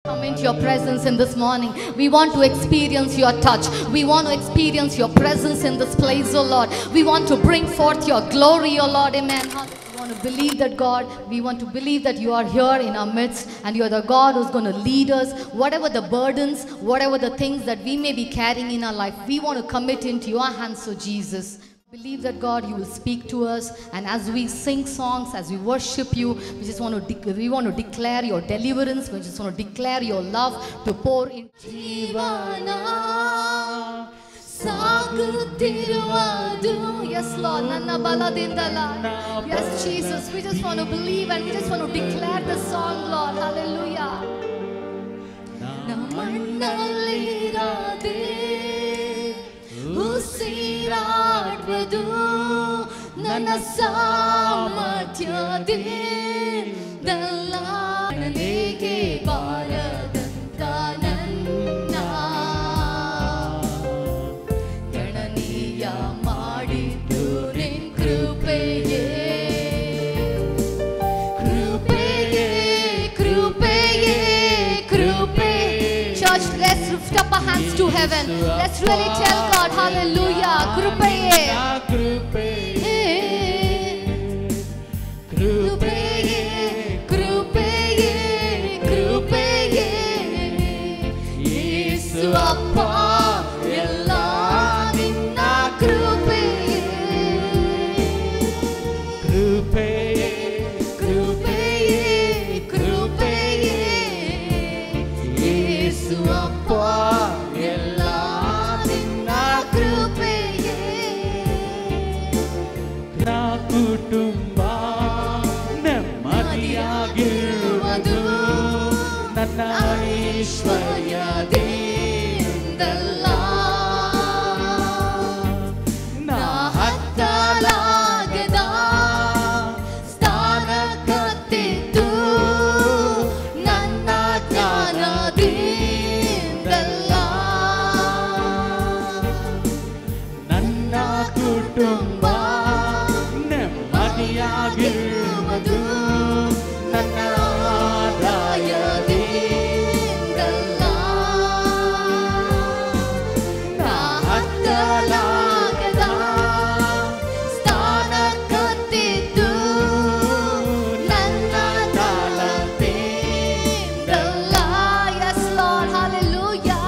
Come into your presence in this morning. We want to experience your touch. We want to experience your presence in this place, oh Lord. We want to bring forth your glory, oh Lord. Amen. We want to believe that, God. We want to believe that you are here in our midst and you are the God who's going to lead us. Whatever the burdens, whatever the things that we may be carrying in our life, we want to commit into your hands, oh Jesus. Believe that, God, you will speak to us, and as we sing songs, as we worship you, we want to declare your deliverance. We just want to declare your love to pour in. Yes, Lord. Yes, Jesus. We just want to believe and we just want to declare the song, Lord. Hallelujah. ಉಸಿರಾಡುವುದು ನನ್ನ ಸಾಮರ್ಥ್ಯದಿಂದಲ್ಲ, ನನಗೆ ಬಾರದಂತ ನನ್ನ ಗಣನೀಯ ಮಾಡಿದ್ದು ನಿನ್ ಕೃಪೆಯೇ, ಕೃಪೆಯೇ, ಕೃಪೆಯೇ, ಕೃಪೆ. Church, let's lift up our hands to heaven. Let's really tell God, hallelujah. Krupeye, krupeye, krupeye, krupeye, krupeye. Yesu appa ella ninna krupeye, krupeye, krupeye, krupeye. Yesu appa ಕುಟುಂಬ ನೆಮ್ಮದಿಯಾಗಿರುವುದು ನನ್ನ ಐಶ್ವರ್ಯದಿಂದಲ್ಲ, ನಾ ಹತ್ತಲಾಗದ ಸ್ಥಾನಕ್ಕತ್ತಿದ್ದು ನನ್ನ ಜ್ಞಾನದಿಂದಲ್ಲ, ನನ್ನ ಕುಟುಂಬ ಆಗಿರುವುದು ನನ್ನ ಆದಾಯದಿಂದಲ್ಲ, ನಾ ಹತ್ತಲಾಗದ ಸ್ಥಾನಕ್ಕತ್ತಿದ್ದು ನನ್ನ ತಾಳಂತೆಯಿಂದಲ್ಲ. Yes, Lord, hallelujah.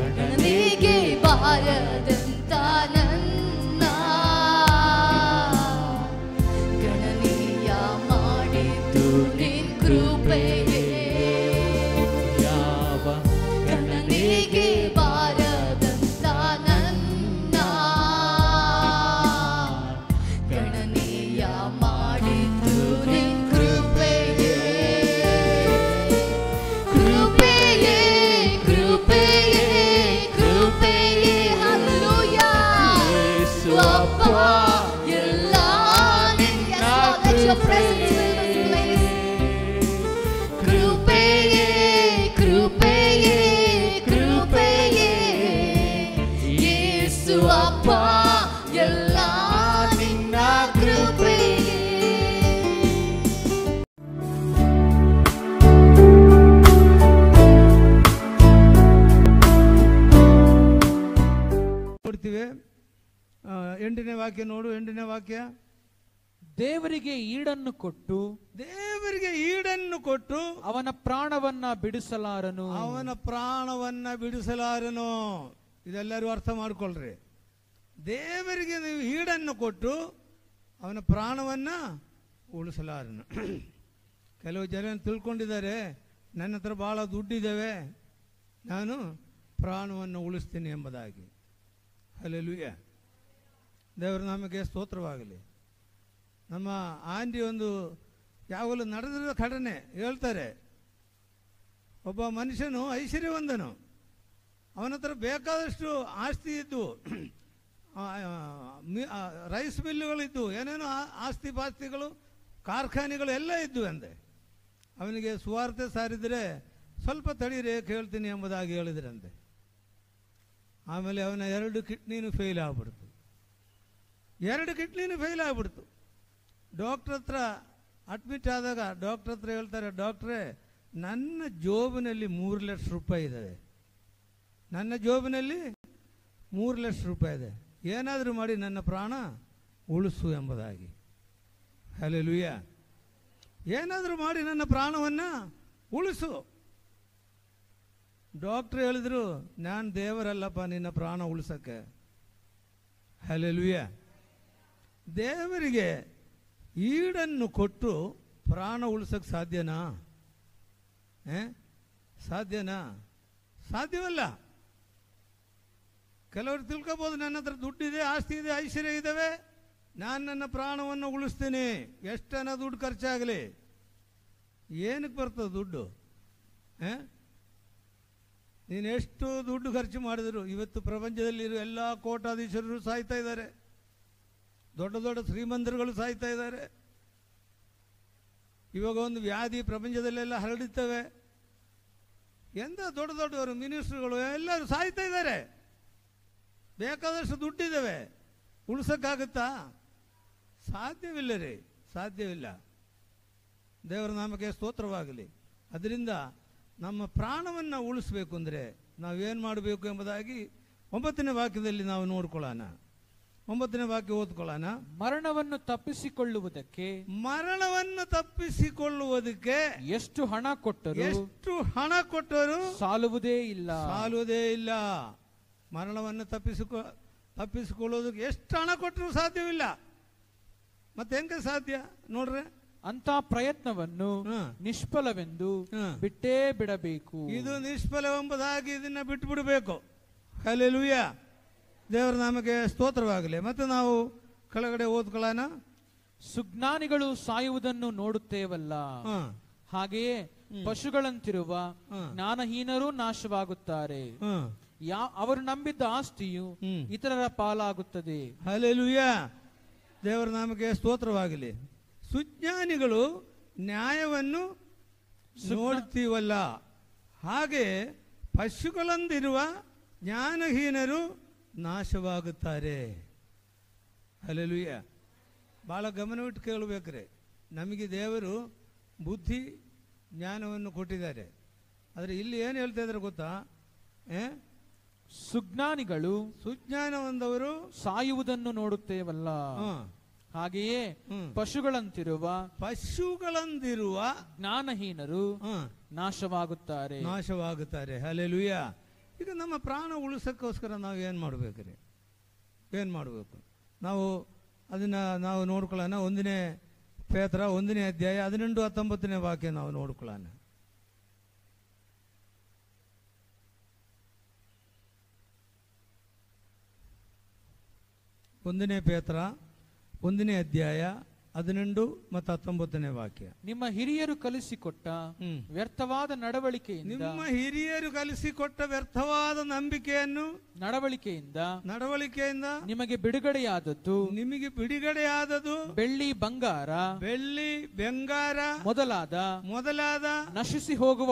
ಗಣನೆಗೆ ಬಾರದಂತ ನನ್ನ ಗಣನೀಯ ಮಾಡಿದ್ದು ನಿನ್ ಕೃಪೆಯೇ, ಯಾವ ಗಣನೆಗೆ ಬಾರದಂತ ನನ್ನ ಗಣನೀಯ ಮಾಡಿದ್ದು ನಿನ್ ಕೃಪೆಯೇ, ಕೃಪೆಯೇ, ಕೃಪೆಯೇ, ಕೃಪೆಯೇ. ಹಲ್ಲೆಲೂಯಾ. ಯೇಸು ಅಪ್ಪ ಎಲ್ಲ your presence fill this place. Krupeye, krupeye, krupeye. Yesu appa ella ninna krupeye. ನೋಡ್ತೀವಿ 8ನೇ ವಾಕ್ಯ ನೋಡು. 8ನೇ ವಾಕ್ಯ, ದೇವರಿಗೆ ಈಡನ್ನು ಕೊಟ್ಟು, ದೇವರಿಗೆ ಈಡನ್ನು ಕೊಟ್ಟು ಅವನ ಪ್ರಾಣವನ್ನ ಬಿಡಿಸಲಾರನು, ಅವನ ಪ್ರಾಣವನ್ನ ಬಿಡಿಸಲಾರನು. ಇದೆಲ್ಲರೂ ಅರ್ಥ ಮಾಡ್ಕೊಳ್ರಿ. ದೇವರಿಗೆ ನೀವು ಈಡನ್ನು ಕೊಟ್ಟು ಅವನ ಪ್ರಾಣವನ್ನ ಉಳಿಸಲಾರನು. ಕೆಲವು ಜನ ತಿಳ್ಕೊಂಡಿದ್ದಾರೆ, ನನ್ನ ಹತ್ರ ಭಾಳ ದುಡ್ಡಿದ್ದಾವೆ, ನಾನು ಪ್ರಾಣವನ್ನು ಉಳಿಸ್ತೀನಿ ಎಂಬುದಾಗಿ. ಹಲ್ಲೆಲೂಯಾ. ದೇವರ ನಾಮಕ್ಕೆ ಸ್ತೋತ್ರವಾಗಲಿ. ನಮ್ಮ ಆಂಟಿ ಒಂದು ಯಾವಾಗಲೂ ನಡೆದಿರೋ ಘಟನೆ ಹೇಳ್ತಾರೆ. ಒಬ್ಬ ಮನುಷ್ಯನು ಐಶ್ವರ್ಯವಂತನು, ಅವನ ಹತ್ರ ಬೇಕಾದಷ್ಟು ಆಸ್ತಿ ಇದ್ದು, ರೈಸ್ ಮಿಲ್ಲುಗಳಿದ್ದು, ಏನೇನೋ ಆಸ್ತಿ ಪಾಸ್ತಿಗಳು, ಕಾರ್ಖಾನೆಗಳು ಎಲ್ಲ ಇದ್ದು ಅಂದೆ. ಅವನಿಗೆ ಸುವಾರ್ತೆ ಸಾರಿದರೆ ಸ್ವಲ್ಪ ತಡೀರಿ ಕೇಳ್ತೀನಿ ಎಂಬುದಾಗಿ ಹೇಳಿದ್ರಂತೆ. ಆಮೇಲೆ ಅವನ 2 ಕಿಡ್ನಿನೂ ಫೇಲ್ ಆಗ್ಬಿಡ್ತು. 2 ಕಿಡ್ನಿನೂ ಫೇಲ್ ಆಗ್ಬಿಡ್ತು. ಡಾಕ್ಟ್ರ್ ಹತ್ರ ಅಡ್ಮಿಟ್ ಆದಾಗ ಡಾಕ್ಟ್ರ್ ಹತ್ರ ಹೇಳ್ತಾರೆ, ಡಾಕ್ಟ್ರೇ ನನ್ನ ಜೋಬಿನಲ್ಲಿ 3 ಲಕ್ಷ ರೂಪಾಯಿ ಇದ್ದಾವೆ, ನನ್ನ ಜೋಬಿನಲ್ಲಿ 3 ಲಕ್ಷ ರೂಪಾಯಿ ಇದೆ, ಏನಾದರೂ ಮಾಡಿ ನನ್ನ ಪ್ರಾಣ ಉಳಿಸು ಎಂಬುದಾಗಿ. ಹಲ್ಲೆಲೂಯಾ. ಏನಾದರೂ ಮಾಡಿ ನನ್ನ ಪ್ರಾಣವನ್ನು ಉಳಿಸು. ಡಾಕ್ಟ್ರ್ ಹೇಳಿದ್ರು, ನಾನು ದೇವರಲ್ಲಪ್ಪ ನಿನ್ನ ಪ್ರಾಣ ಉಳಿಸೋಕ್ಕೆ. ಹಲ್ಲೆಲೂಯಾ. ದೇವರಿಗೆ ಈಡನ್ನು ಕೊಟ್ಟು ಪ್ರಾಣ ಉಳಿಸೋಕ್ಕೆ ಸಾಧ್ಯನಾ? ಸಾಧ್ಯನಾ? ಸಾಧ್ಯವಲ್ಲ. ಕೆಲವರು ತಿಳ್ಕೊಬೋದು, ನನ್ನ ಹತ್ರ ದುಡ್ಡಿದೆ, ಆಸ್ತಿ ಇದೆ, ಐಶ್ವರ್ಯ ಇದ್ದಾವೆ, ನಾನು ನನ್ನ ಪ್ರಾಣವನ್ನು ಉಳಿಸ್ತೀನಿ, ಎಷ್ಟನ್ನ ದುಡ್ಡು ಖರ್ಚಾಗಲಿ. ಏನಕ್ಕೆ ಬರ್ತದೆ ದುಡ್ಡು? ನೀನು ಎಷ್ಟು ದುಡ್ಡು ಖರ್ಚು ಮಾಡಿದ್ರು, ಇವತ್ತು ಪ್ರಪಂಚದಲ್ಲಿರೋ ಎಲ್ಲ ಕೋಟಾಧೀಶರು ಸಾಯ್ತಾ ಇದ್ದಾರೆ, ದೊಡ್ಡ ದೊಡ್ಡ ಶ್ರೀಮಂತರುಗಳು ಸಾಯ್ತಾ ಇದ್ದಾರೆ. ಇವಾಗ ಒಂದು ವ್ಯಾಧಿ ಪ್ರಪಂಚದಲ್ಲೆಲ್ಲ ಹರಡುತ್ತವೆ. ಎಂಥ ದೊಡ್ಡ ದೊಡ್ಡವರು ಮಿನಿಸ್ಟ್ರುಗಳು ಎಲ್ಲರೂ ಸಾಯ್ತಾ ಇದ್ದಾರೆ. ಬೇಕಾದಷ್ಟು ದುಡ್ಡಿದ್ದಾವೆ, ಉಳಿಸೋಕ್ಕಾಗುತ್ತಾ? ಸಾಧ್ಯವಿಲ್ಲ ರೀ, ಸಾಧ್ಯವಿಲ್ಲ. ದೇವರ ನಾಮಕ್ಕೆ ಸ್ತೋತ್ರವಾಗಲಿ. ಅದರಿಂದ ನಮ್ಮ ಪ್ರಾಣವನ್ನು ಉಳಿಸ್ಬೇಕು ಅಂದರೆ ನಾವೇನು ಮಾಡಬೇಕು ಎಂಬುದಾಗಿ 9ನೇ ವಾಕ್ಯದಲ್ಲಿ ನಾವು ನೋಡ್ಕೊಳ್ಳೋಣ. 9ನೇ ವಾಕ್ಯ ಓದ್ಕೊಳ್ಳೋಣ. ಮರಣವನ್ನು ತಪ್ಪಿಸಿಕೊಳ್ಳುವುದಕ್ಕೆ ಎಷ್ಟು ಹಣ ಕೊಟ್ಟರು ಸಾಲುವುದೇ ಇಲ್ಲ. ಮರಣವನ್ನು ತಪ್ಪಿಸಿಕೊಳ್ಳೋದಕ್ಕೆ ಎಷ್ಟು ಹಣ ಕೊಟ್ಟರು ಸಾಧ್ಯವಿಲ್ಲ. ಮತ್ತೆ ಹೆಂಗೆ ಸಾಧ್ಯ ನೋಡ್ರೆ? ಅಂತ ಪ್ರಯತ್ನವನ್ನು ನಿಷ್ಫಲವೆಂದು ಬಿಟ್ಟೇ ಬಿಡಬೇಕು. ಇದು ನಿಷ್ಫಲವೆಂಬುದಾಗಿ ಇದನ್ನ ಬಿಟ್ಟು ಬಿಡಬೇಕು. ಹಲ್ಲೆಲೂಯಾ. ದೇವರ ನಾಮಕ್ಕೆ ಸ್ತೋತ್ರವಾಗಲಿ. ಮತ್ತೆ ನಾವು ಕೆಳಗಡೆ ಓದ್ಕೊಳ್ಳೋಣ. ಸುಜ್ಞಾನಿಗಳು ಸಾಯುವುದನ್ನು ನೋಡುತ್ತೇವಲ್ಲ, ಹಾಗೆಯೇ ಪಶುಗಳಂತಿರುವ ಜ್ಞಾನಹೀನರೂ ನಾಶವಾಗುತ್ತಾರೆ. ಅವರು ನಂಬಿದ್ದ ಆಸ್ತಿಯು ಇತರರ ಪಾಲಾಗುತ್ತದೆ. ಹಲ್ಲೆಲೂಯಾ. ದೇವರ ನಾಮಕ್ಕೆ ಸ್ತೋತ್ರವಾಗಲಿ. ಸುಜ್ಞಾನಿಗಳು ನ್ಯಾಯವನ್ನು ನೋಡ್ತೀವಲ್ಲ, ಹಾಗೆ ಪಶುಗಳಂದಿರುವ ಜ್ಞಾನಹೀನರು ನಾಶವಾಗುತ್ತಾರೆ. ಹಲ್ಲೆಲೂಯಾ. ಭಾಳ ಗಮನವಿಟ್ಟು ಕೇಳಬೇಕ್ರೆ. ನಮಗೆ ದೇವರು ಬುದ್ಧಿ ಜ್ಞಾನವನ್ನು ಕೊಟ್ಟಿದ್ದಾರೆ. ಆದರೆ ಇಲ್ಲಿ ಏನು ಹೇಳ್ತಾ ಇದ್ದಾರೆ ಗೊತ್ತಾ? ಸುಜ್ಞಾನ ಹೊಂದವರು ಸಾಯುವುದನ್ನು ನೋಡುತ್ತೇವಲ್ಲ, ಹಾಗೆಯೇ ಪಶುಗಳಂತಿರುವ ಜ್ಞಾನಹೀನರು ನಾಶವಾಗುತ್ತಾರೆ. ಹಲ್ಲೆಲೂಯಾ. ಈಗ ನಮ್ಮ ಪ್ರಾಣ ಉಳಿಸೋಕ್ಕೋಸ್ಕರ ನಾವು ಏನು ಮಾಡಬೇಕ್ರಿ? ಏನು ಮಾಡಬೇಕು? ನಾವು ಅದನ್ನು ನಾವು ನೋಡ್ಕೊಳ್ಳೋಣ. 1ನೇ ಪೇತ್ರ 1ನೇ ಅಧ್ಯಾಯ 18-19ನೇ ವಾಕ್ಯ ನಾವು ನೋಡ್ಕೊಳ್ಳೋಣ. 1ನೇ ಪೇತ್ರ 1ನೇ ಅಧ್ಯಾಯ 18 ಮತ್ತು 19ನೇ ವಾಕ್ಯ. ನಿಮ್ಮ ಹಿರಿಯರು ಕಲಿಸಿಕೊಟ್ಟ ವ್ಯರ್ಥವಾದ ನಂಬಿಕೆಯನ್ನು ನಡವಳಿಕೆಯಿಂದ ನಿಮಗೆ ಬಿಡುಗಡೆಯಾದದ್ದು ಬೆಳ್ಳಿ ಬಂಗಾರ ಮೊದಲಾದ ನಶಿಸಿ ಹೋಗುವ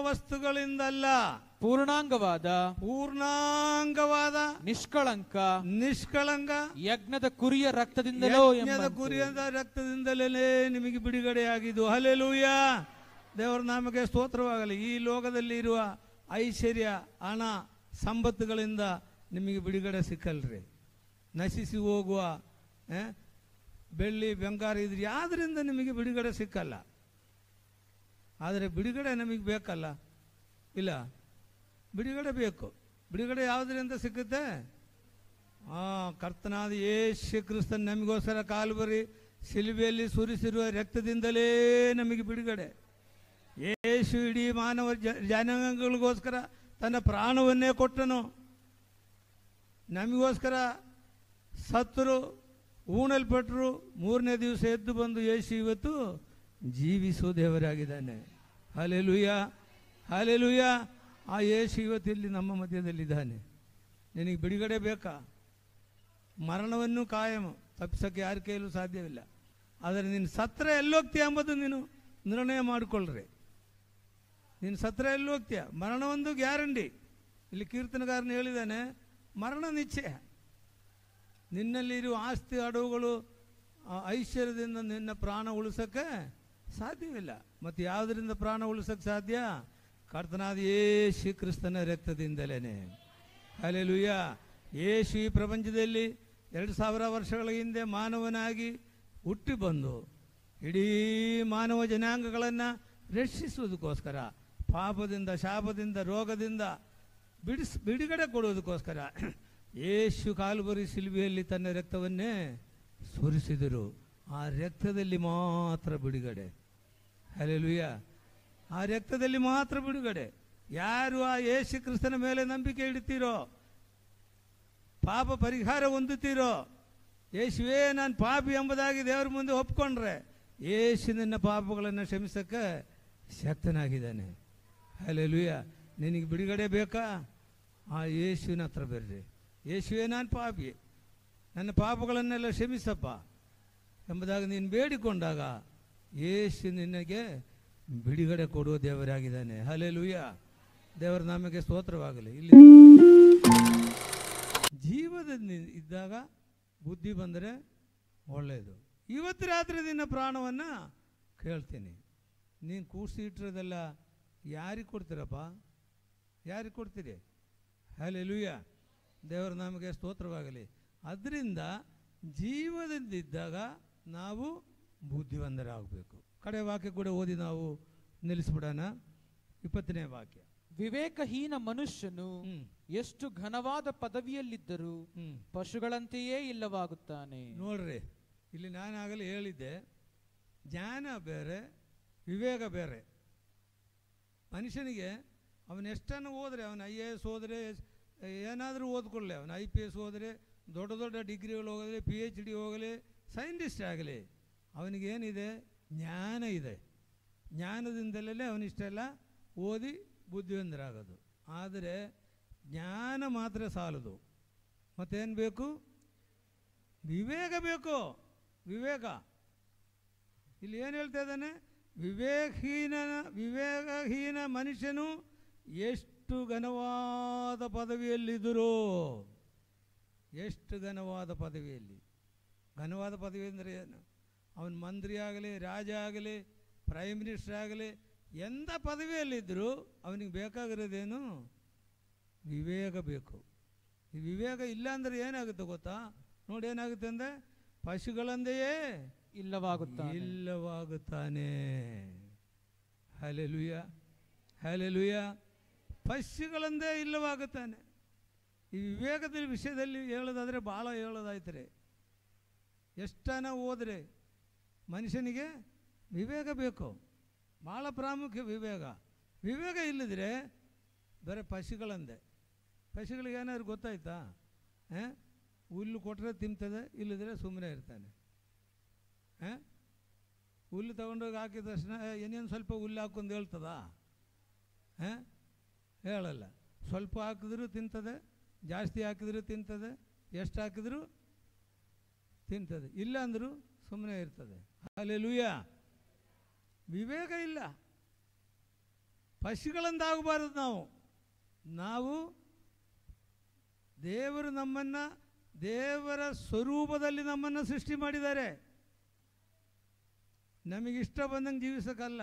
ವಸ್ತುಗಳಿಂದಲ್ಲ, ಪೂರ್ಣಾಂಗವಾದ ನಿಷ್ಕಳಂಕ ಯಜ್ಞದ ಕುರಿಯ ರಕ್ತದಿಂದಲೇ ನಿಮಗೆ ಬಿಡುಗಡೆಯಾಗಿದ್ದು. ಹಲ್ಲೆಲೂಯಾ. ದೇವರ ನಾಮಕ್ಕೆ ಸ್ತೋತ್ರವಾಗಲಿ. ಈ ಲೋಕದಲ್ಲಿ ಇರುವ ಐಶ್ವರ್ಯ, ಹಣ, ಸಂಪತ್ತುಗಳಿಂದ ನಿಮಗೆ ಬಿಡುಗಡೆ ಸಿಕ್ಕಲ್ರಿ. ನಶಿಸಿ ಹೋಗುವ ಬೆಳ್ಳಿ ಬಂಗಾರ ಇದ್ರೆ ಯಾವ್ದರಿಂದ ನಿಮಗೆ ಬಿಡುಗಡೆ ಸಿಕ್ಕಲ್ಲ. ಆದರೆ ಬಿಡುಗಡೆ ನಮಗೆ ಬೇಕಲ್ಲ? ಇಲ್ಲ, ಬಿಡುಗಡೆ ಬೇಕು. ಬಿಡುಗಡೆ ಯಾವುದರಿಂದ ಸಿಕ್ಕುತ್ತೆ? ಕರ್ತನಾದ ಯೇಸು ಕ್ರಿಸ್ತನ್ ನಮಗೋಸ್ಕರ ಕಾಲ್ವರಿ ಶಿಲುಬೆಯಲ್ಲಿ ಸುರಿಸಿರುವ ರಕ್ತದಿಂದಲೇ ನಮಗೆ ಬಿಡುಗಡೆ. ಯೇಸು ಇಡೀ ಮಾನವ ಜನಾಂಗಗಳಿಗೋಸ್ಕರ ತನ್ನ ಪ್ರಾಣವನ್ನೇ ಕೊಟ್ಟನು. ನಮಗೋಸ್ಕರ ಸತ್ತರು, ಊಣಲ್ಪಟ್ಟರು, 3ನೇ ದಿವಸ ಎದ್ದು ಬಂದು ಯೇಸು ಇವತ್ತು ಜೀವಿಸುವ ದೇವರಾಗಿದ್ದಾನೆ. Hallelujah, hallelujah. ಆ ಯೇಸು ಇವತ್ತಿಲ್ಲಿ ನಮ್ಮ ಮಧ್ಯದಲ್ಲಿದ್ದಾನೆ. ನಿನಗೆ ಬಿಡುಗಡೆ ಬೇಕಾ? ಮರಣವನ್ನು ಕಾಯಂ ತಪ್ಪಿಸೋಕ್ಕೆ ಯಾರ ಕೈಯಲ್ಲೂ ಸಾಧ್ಯವಿಲ್ಲ. ಆದರೆ ನೀನು ಸತ್ರ ಎಲ್ಲೋಗ್ತೀಯ ಎಂಬುದು ನೀನು ನಿರ್ಣಯ ಮಾಡಿಕೊಳ್ಳ್ರಿ. ನೀನು ಸತ್ರ ಎಲ್ಲೋಗ್ತೀಯ? ಮರಣ ಒಂದು ಗ್ಯಾರಂಟಿ. ಇಲ್ಲಿ ಕೀರ್ತನಗಾರನು ಹೇಳಿದ್ದಾನೆ, ಮರಣ ನಿಶ್ಚಯ. ನಿನ್ನಲ್ಲಿರುವ ಆಸ್ತಿ ಅಡವುಗಳು ಐಶ್ವರ್ಯದಿಂದ ನಿನ್ನ ಪ್ರಾಣ ಉಳಿಸೋಕ್ಕೆ ಸಾಧ್ಯವಿಲ್ಲ. ಮತ್ತು ಯಾವುದರಿಂದ ಪ್ರಾಣ ಉಳಿಸೋಕ್ಕೆ ಸಾಧ್ಯ? ಕರ್ತನಾದ ಯೇಸು ಕ್ರಿಸ್ತನ ರಕ್ತದಿಂದಲೇ. ಹಲ್ಲೆಲೂಯಾ. ಯೇಸು ಈ ಪ್ರಪಂಚದಲ್ಲಿ 2000 ವರ್ಷಗಳ ಹಿಂದೆ ಮಾನವನಾಗಿ ಹುಟ್ಟಿ ಬಂದು ಇಡೀ ಮಾನವ ಜನಾಂಗಗಳನ್ನು ರಕ್ಷಿಸುವುದಕ್ಕೋಸ್ಕರ, ಪಾಪದಿಂದ, ಶಾಪದಿಂದ, ರೋಗದಿಂದ ಬಿಡುಗಡೆ ಕೊಡುವುದಕ್ಕೋಸ್ಕರ ಯೇಸು ಕಾಲ್ವರಿ ಶಿಲುಬೆಯಲ್ಲಿ ತನ್ನ ರಕ್ತವನ್ನೇ ಸುರಿಸಿದರು. ಆ ರಕ್ತದಲ್ಲಿ ಮಾತ್ರ ಬಿಡುಗಡೆ. ಹಲ್ಲೆಲೂಯಾ. ಆ ರಕ್ತದಲ್ಲಿ ಮಾತ್ರ ಬಿಡುಗಡೆ. ಯಾರು ಆ ಯೇಸು ಕ್ರಿಸ್ತನ ಮೇಲೆ ನಂಬಿಕೆ ಇಡ್ತೀರೋ, ಪಾಪ ಪರಿಹಾರ ಹೊಂದುತ್ತೀರೋ, ಯೇಸುವೇ ನಾನು ಪಾಪಿ ಎಂಬುದಾಗಿ ದೇವರ ಮುಂದೆ ಒಪ್ಕೊಂಡ್ರೆ ಯೇಸು ನಿನ್ನ ಪಾಪಗಳನ್ನು ಕ್ಷಮಿಸಕ್ಕೆ ಶಕ್ತನಾಗಿದ್ದಾನೆ. ಹಲ್ಲೆಲೂಯಾ. ನಿನಗೆ ಬಿಡುಗಡೆ ಬೇಕಾ? ಆ ಯೇಸುವಿನ ಹತ್ರ ಬರ್ರಿ. ಯೇಸುವೇ ನಾನು ಪಾಪಿ, ನನ್ನ ಪಾಪಗಳನ್ನೆಲ್ಲ ಕ್ಷಮಿಸಪ್ಪ ಎಂಬುದಾಗಿ ನೀನು ಬೇಡಿಕೊಂಡಾಗ ಯೇಸು ನಿನಗೆ ಬಿಡುಗಡೆ ಕೊಡುವ ದೇವರಾಗಿದ್ದಾನೆ. ಹಲ್ಲೆಲೂಯಾ. ದೇವರ ನಾಮಕ್ಕೆ ಸ್ತೋತ್ರವಾಗಲಿ. ಇಲ್ಲಿ ಜೀವದಲ್ಲಿ ಇದ್ದಾಗ ಬುದ್ಧಿ ಬಂದರೆ ಒಳ್ಳೆಯದು. ಇವತ್ತು ರಾತ್ರಿ ನಿನ್ನ ಪ್ರಾಣವನ್ನು ಕೇಳ್ತೀನಿ. ನೀನು ಕೂಡಿಸಿ ಇಟ್ಟಿರೋದೆಲ್ಲ ಯಾರಿಗೆ ಕೊಡ್ತೀರಪ್ಪ? ಯಾರಿಗೆ ಕೊಡ್ತೀರಿ? ಹಲ್ಲೆಲೂಯಾ. ದೇವರ ನಾಮಕ್ಕೆ ಸ್ತೋತ್ರವಾಗಲಿ. ಅದರಿಂದ ಜೀವದಲ್ಲಿದ್ದಾಗ ನಾವು ಬುದ್ಧಿವಂತರಾಗಬೇಕು. ಕಡೆ ವಾಕ್ಯ ಕೂಡ ಓದಿ ನಾವು ನಿಲ್ಲಿಸ್ಬಿಡೋಣ. 20ನೇ ವಾಕ್ಯ. ವಿವೇಕಹೀನ ಮನುಷ್ಯನು ಎಷ್ಟು ಘನವಾದ ಪದವಿಯಲ್ಲಿದ್ದರೂ ಪಶುಗಳಂತೆಯೇ ಇಲ್ಲವಾಗುತ್ತಾನೆ. ನೋಡ್ರಿ, ಇಲ್ಲಿ ನಾನಾಗಲೇ ಹೇಳಿದ್ದೆ, ಜ್ಞಾನ ಬೇರೆ, ವಿವೇಕ ಬೇರೆ. ಮನುಷ್ಯನಿಗೆ ಅವನೆಷ್ಟನ್ನು ಓದರೆ, ಅವನು IAS ಓದರೆ, ಏನಾದರೂ ಓದ್ಕೊಳ್ಳಿ, ಅವನು IPS ಓದರೆ, ದೊಡ್ಡ ದೊಡ್ಡ ಡಿಗ್ರಿಗಳು ಹೋಗಲಿ, PhD ಹೋಗಲಿ, ಸೈಂಟಿಸ್ಟ್ ಆಗಲಿ, ಅವನಿಗೇನಿದೆ? ಜ್ಞಾನ ಇದೆ. ಜ್ಞಾನದಿಂದಲೇ ಅವನಿಷ್ಟೆಲ್ಲ ಓದಿ ಬುದ್ಧಿವಂತರಾಗೋದು. ಆದರೆ ಜ್ಞಾನ ಮಾತ್ರ ಸಾಲದು. ಮತ್ತೇನು ಬೇಕು? ವಿವೇಕ ಬೇಕು. ವಿವೇಕ. ಇಲ್ಲಿ ಏನು ಹೇಳ್ತಾ ಇದ್ದಾನೆ? ವಿವೇಕಹೀನ ಮನುಷ್ಯನು ಎಷ್ಟು ಘನವಾದ ಪದವಿಯಲ್ಲಿದ್ದರು. ಎಷ್ಟು ಘನವಾದ ಪದವಿಯಲ್ಲಿ. ಘನವಾದ ಪದವಿ ಅಂದರೆ ಏನು? ಅವನು ಮಂತ್ರಿ ಆಗಲಿ, ರಾಜ ಆಗಲಿ, ಪ್ರೈಮ್ ಮಿನಿಸ್ಟರ್ ಆಗಲಿ, ಎಂಥ ಪದವಿಯಲ್ಲಿದ್ದರೂ ಅವನಿಗೆ ಬೇಕಾಗಿರೋದೇನು? ವಿವೇಕ ಬೇಕು. ಈ ವಿವೇಕ ಇಲ್ಲ ಅಂದರೆ ಏನಾಗುತ್ತೆ ಗೊತ್ತಾ? ನೋಡಿ, ಏನಾಗುತ್ತೆ ಅಂದರೆ ಪಶುಗಳಂತೆಯೇ ಇಲ್ಲವಾಗುತ್ತಾನೆ. ಹಲ್ಲೆಲೂಯಾ. ಹಲ್ಲೆಲೂಯಾ. ಪಶುಗಳಂದೇ ಇಲ್ಲವಾಗುತ್ತಾನೆ. ಈ ವಿವೇಕದ ವಿಷಯದಲ್ಲಿ ಹೇಳೋದಾದರೆ ಭಾಳ ಹೇಳೋದಾಯ್ತಾರೆ. ಎಷ್ಟನ ಹೋದರೆ ಮನುಷ್ಯನಿಗೆ ವಿವೇಕ ಬೇಕು. ಭಾಳ ಪ್ರಾಮುಖ್ಯ ವಿವೇಕ. ವಿವೇಕ ಇಲ್ಲದ್ರೆ ಬರೀ ಪಶುಗಳಂದೆ. ಪಶುಗಳಿಗೆ ಏನಾದ್ರು ಗೊತ್ತಾಯ್ತಾ? ಹುಲ್ಲು ಕೊಟ್ಟರೆ ತಿಂತದೆ, ಇಲ್ಲದ್ರೆ ಸುಮ್ಮನೆ ಇರ್ತಾನೆ. ಹುಲ್ಲು ತಗೊಂಡೋಗಿ ಹಾಕಿದ ತಕ್ಷಣ ಏನೇನು ಸ್ವಲ್ಪ ಹುಲ್ಲು ಹಾಕೊಂಡು ಹೇಳ್ತದಾ? ಹೇಳಲ್ಲ. ಸ್ವಲ್ಪ ಹಾಕಿದ್ರೂ ತಿಂತದೆ, ಜಾಸ್ತಿ ಹಾಕಿದ್ರೂ ತಿಂತದೆ, ಎಷ್ಟು ಹಾಕಿದ್ರೂ ತಿಂತದೆ, ಇಲ್ಲ ಅಂದರೂ ಸುಮ್ಮನೆ ಇರ್ತದೆ. ಹಲ್ಲೆಲೂಯಾ. ವಿವೇಕ ಇಲ್ಲ. ಪಶುಗಳಂದಾಗಬಾರದು ನಾವು ದೇವರು ನಮ್ಮನ್ನು, ದೇವರ ಸ್ವರೂಪದಲ್ಲಿ ನಮ್ಮನ್ನು ಸೃಷ್ಟಿ ಮಾಡಿದ್ದಾರೆ. ನಮಗಿಷ್ಟ ಬಂದಂಗೆ ಜೀವಿಸೋಕ್ಕಲ್ಲ.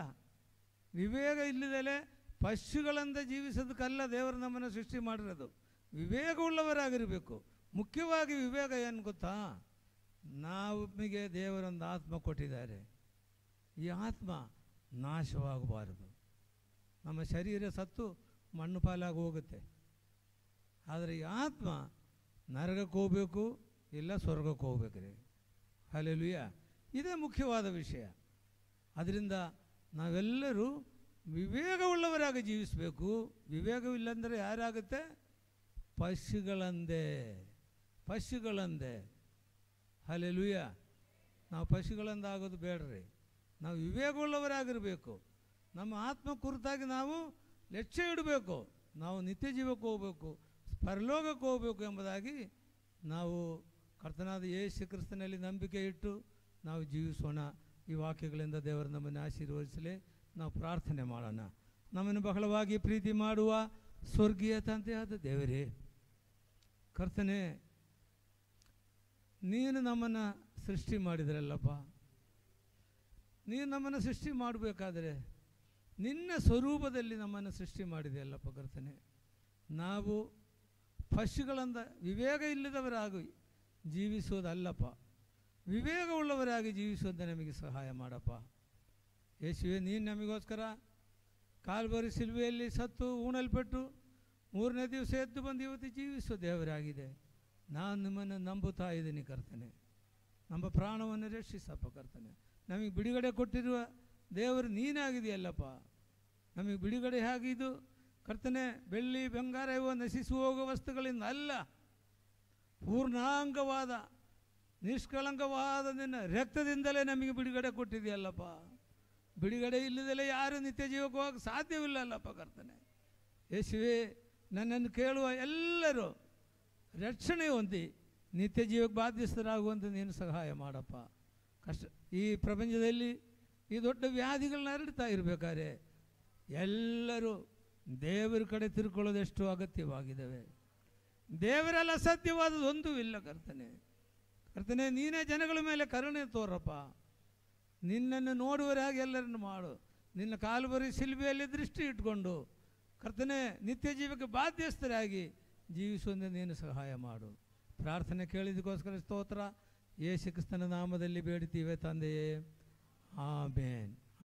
ವಿವೇಕ ಇಲ್ಲದಲೇ ಪಶುಗಳಂತೆ ಜೀವಿಸೋದಕ್ಕಲ್ಲ ದೇವರು ನಮ್ಮನ್ನು ಸೃಷ್ಟಿ ಮಾಡಿರೋದು. ವಿವೇಕವುಳ್ಳವರಾಗಿರಬೇಕು. ಮುಖ್ಯವಾಗಿ ವಿವೇಕ ಏನು ಗೊತ್ತಾ? ನಮಗೆ ದೇವರೊಂದು ಆತ್ಮ ಕೊಟ್ಟಿದ್ದಾರೆ. ಈ ಆತ್ಮ ನಾಶವಾಗಬಾರದು. ನಮ್ಮ ಶರೀರ ಸತ್ತು ಮಣ್ಣು ಪಾಲಾಗಿ ಹೋಗುತ್ತೆ. ಆದರೆ ಈ ಆತ್ಮ ನರಕಕ್ಕೆ ಹೋಗಬೇಕು, ಇಲ್ಲ ಸ್ವರ್ಗಕ್ಕೆ ಹೋಗ್ಬೇಕ್ರಿ. ಹಲ್ಲೆಲೂಯಾ. ಇದೇ ಮುಖ್ಯವಾದ ವಿಷಯ. ಅದರಿಂದ ನಾವೆಲ್ಲರೂ ವಿವೇಕವುಳ್ಳವರಾಗಿ ಜೀವಿಸಬೇಕು. ವಿವೇಕವಿಲ್ಲಂದರೆ ಯಾರಾಗುತ್ತೆ? ಪಶುಗಳಂದೆ. ಹಲ್ಲೆಲೂಯಾ. ನಾವು ಪಶುಗಳಂದಾಗೋದು ಬೇಡ್ರಿ. ನಾವು ವಿವೇಕವುಳ್ಳವರಾಗಿರಬೇಕು. ನಮ್ಮ ಆತ್ಮ ಕುರಿತಾಗಿ ನಾವು ಲಕ್ಷ್ಯ ಇಡಬೇಕು. ನಾವು ನಿತ್ಯ ಜೀವಕ್ಕೆ ಹೋಗಬೇಕು, ಪರಲೋಕಕ್ಕೆ ಹೋಗಬೇಕು ಎಂಬುದಾಗಿ ನಾವು ಕರ್ತನಾದ ಯೇಸು ಕ್ರಿಸ್ತನಲ್ಲಿ ನಂಬಿಕೆ ಇಟ್ಟು ನಾವು ಜೀವಿಸೋಣ. ಈ ವಾಕ್ಯಗಳಿಂದ ದೇವರು ನಮ್ಮನ್ನು ಆಶೀರ್ವದಿಸಲಿ. ನಾವು ಪ್ರಾರ್ಥನೆ ಮಾಡೋಣ. ನಮ್ಮನ್ನು ಬಹಳವಾಗಿ ಪ್ರೀತಿ ಮಾಡುವ ಸ್ವರ್ಗೀಯ ತಂದೆಯಾದ ದೇವರೇ, ಕರ್ತನೇ, ನೀನು ನಮ್ಮನ್ನು ಸೃಷ್ಟಿ ಮಾಡಿದ್ರಲ್ಲಪ್ಪ. ನೀನು ನಮ್ಮನ್ನು ಸೃಷ್ಟಿ ಮಾಡಬೇಕಾದ್ರೆ ನಿನ್ನ ಸ್ವರೂಪದಲ್ಲಿ ನಮ್ಮನ್ನು ಸೃಷ್ಟಿ ಮಾಡಿದೆಯಲ್ಲಪ್ಪ ಕರ್ತನೆ. ನಾವು ಪಶುಗಳಿಂದ ವಿವೇಕ ಇಲ್ಲದವರಾಗಿ ಜೀವಿಸೋದಲ್ಲಪ್ಪ, ವಿವೇಕವುಳ್ಳವರಾಗಿ ಜೀವಿಸೋದು ನಮಗೆ ಸಹಾಯ ಮಾಡಪ್ಪ. ಯೇಸುವೆ, ನೀನು ನಮಗೋಸ್ಕರ ಕಾಲ್ವರಿ ಶಿಲುಬೆಯಲ್ಲಿ ಸತ್ತು ಉಣಲ್ಪಟ್ಟು 3ನೇ ದಿವಸ ಎದ್ದು ಬಂದು ಇವತ್ತು ಜೀವಿಸೋ ದೇವರಾಗಿದೆ. ನಾನು ನಿಮ್ಮನ್ನು ನಂಬುತ್ತಾ ಇದ್ದೀನಿ ಕರ್ತನೆ. ನಮ್ಮ ಪ್ರಾಣವನ್ನು ರಕ್ಷಿಸಪ್ಪ ಕರ್ತನೆ. ನಮಗೆ ಬಿಡುಗಡೆ ಕೊಟ್ಟಿರುವ ದೇವರು ನೀನಾಗಿದೆಯಲ್ಲಪ್ಪ. ನಮಗೆ ಬಿಡುಗಡೆ ಆಗಿದ್ದು ಕರ್ತನೆ ಬೆಳ್ಳಿ ಬಂಗಾರ ಇವ ನಶಿಸಿ ಹೋಗುವ ವಸ್ತುಗಳಿಂದ ಅಲ್ಲ, ಪೂರ್ಣಾಂಗವಾದ ನಿಷ್ಕಳಂಕವಾದ ನಿನ್ನ ರಕ್ತದಿಂದಲೇ ನಮಗೆ ಬಿಡುಗಡೆ ಕೊಟ್ಟಿದೆಯಲ್ಲಪ್ಪ. ಬಿಡುಗಡೆ ಇಲ್ಲದಲೇ ಯಾರು ನಿತ್ಯ ಜೀವಕ್ಕೆ ಹೋಗಕ್ಕೆ ಸಾಧ್ಯವಿಲ್ಲಲ್ಲಪ್ಪ ಕರ್ತನೆ. ಯೇಸುವೆ, ನನ್ನನ್ನು ಕೇಳುವ ಎಲ್ಲರೂ ರಕ್ಷಣೆ ಹೊಂದಿ ನಿತ್ಯ ಜೀವಕ್ಕೆ ಬಾಧ್ಯಸ್ಥರಾಗುವಂತೆ ನೀನು ಸಹಾಯ ಮಾಡಪ್ಪ. ಈ ಪ್ರಪಂಚದಲ್ಲಿ ಈ ದೊಡ್ಡ ವ್ಯಾಧಿಗಳನ್ನ ಹರಡ್ತಾ ಇರಬೇಕಾದ್ರೆ ಎಲ್ಲರೂ ದೇವರ ಕಡೆ ತಿರ್ಕೊಳ್ಳೋದೆಷ್ಟು ಅಗತ್ಯವಾಗಿದ್ದಾವೆ. ದೇವರೆಲ್ಲ ಅಸಾಧ್ಯವಾದದೊಂದೂ ಇಲ್ಲ ಕರ್ತನೆ. ಕರ್ತನೆ, ನೀನೇ ಜನಗಳ ಮೇಲೆ ಕರುಣೆ ತೋರಪ್ಪ. ನಿನ್ನನ್ನು ನೋಡುವರಾಗಿ ಎಲ್ಲರನ್ನು ಮಾಡು. ನಿನ್ನ ಕಾಲ್ವರಿ ಶಿಲುಬೆಯಲ್ಲಿ ದೃಷ್ಟಿ ಇಟ್ಕೊಂಡು ಕರ್ತನೆ ನಿತ್ಯ ಜೀವಕ್ಕೆ ಬಾಧ್ಯಸ್ಥರಾಗಿ ಜೀವಿಸುವಂತೆ ನೀನು ಸಹಾಯ ಮಾಡು. ಪ್ರಾರ್ಥನೆ ಕೇಳಿದಕ್ಕೋಸ್ಕರ ಸ್ತೋತ್ರ. ಯೇಸು ಕ್ರಿಸ್ತನ ನಾಮದಲ್ಲಿ ಬೇಡ್ತೀವಿ ತಂದೆಯೇ, ಆಮೆನ್.